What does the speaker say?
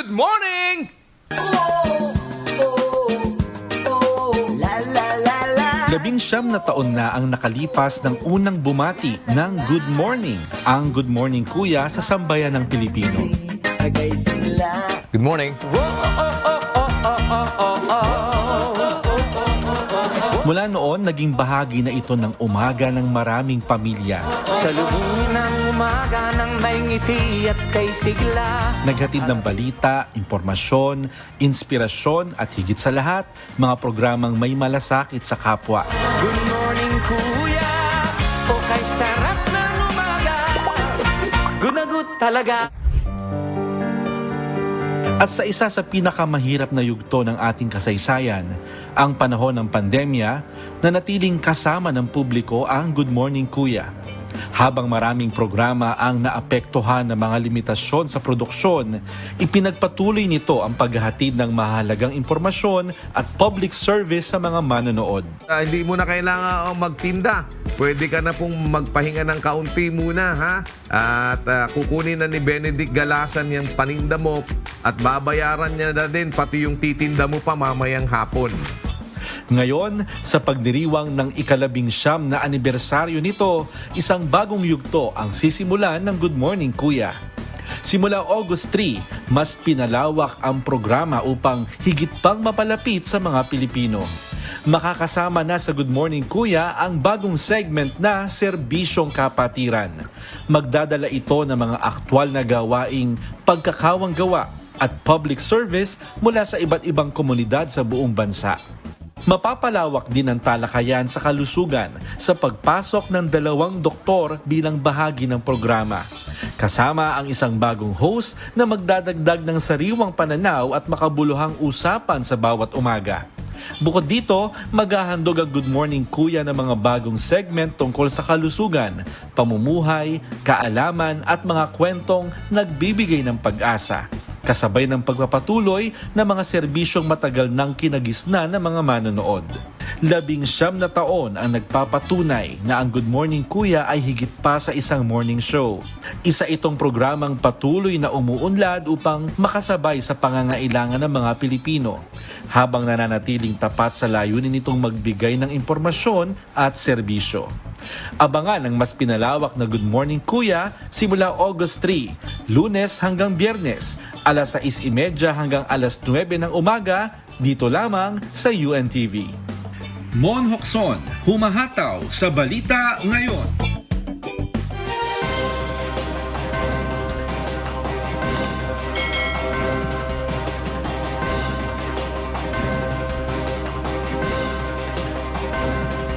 Good morning! Labing-siyam na taon na ang nakalipas ng unang bumati ng Good Morning, ang Good Morning Kuya sa sambayan ng Pilipino. Good morning. Mula noon, naging bahagi na ito ng umaga ng maraming pamilya. Sa lubungin ng umaga ng may ngiti at kay sigla. Naghatid ng balita, impormasyon, inspirasyon at higit sa lahat, mga programang may malasakit sa kapwa. Good morning kuya, o kay sarap ng umaga. Good na good talaga. At sa isa sa pinakamahirap na yugto ng ating kasaysayan, ang panahon ng pandemya, nanatiling kasama ng publiko ang Good Morning Kuya. Habang maraming programa ang naapektuhan ng mga limitasyon sa produksyon, ipinagpatuloy nito ang paghahatid ng mahalagang impormasyon at public service sa mga manonood. Hindi mo na kailangan magtinda. Pwede ka na pong magpahinga ng kaunti muna, ha? At kukunin na ni Benedict Galasan yung paninda mo at babayaran niya na din pati yung titinda mo pa mamayang hapon. Ngayon, sa pagdiriwang ng ika-11 na anibersaryo nito, isang bagong yugto ang sisimulan ng Good Morning Kuya. Simula August 3, mas pinalawak ang programa upang higit pang mapalapit sa mga Pilipino. Makakasama na sa Good Morning Kuya ang bagong segment na Serbisyong Kapatiran. Magdadala ito ng mga aktwal na gawaing pagkakawang gawa at public service mula sa iba't ibang komunidad sa buong bansa. Mapapalawak din ang talakayan sa kalusugan sa pagpasok ng 2 doktor bilang bahagi ng programa. Kasama ang isang bagong host na magdadagdag ng sariwang pananaw at makabuluhang usapan sa bawat umaga. Bukod dito, maghahandog ang Good Morning Kuya ng mga bagong segment tungkol sa kalusugan, pamumuhay, kaalaman at mga kwentong nagbibigay ng pag-asa. Kasabay ng pagpapatuloy ng mga serbisyong matagal nang kinagisnan ng mga manonood. 19 na taon ang nagpapatunay na ang Good Morning Kuya ay higit pa sa isang morning show. Isa itong programang patuloy na umuunlad upang makasabay sa pangangailangan ng mga Pilipino, habang nananatiling tapat sa layunin nitong magbigay ng impormasyon at serbisyo. Abangan ang mas pinalawak na Good Morning Kuya simula August 3, Lunes hanggang Biyernes, alas 6:30 hanggang alas 9 ng umaga, dito lamang sa UNTV. Mon Hokson, humahataw sa Balita Ngayon.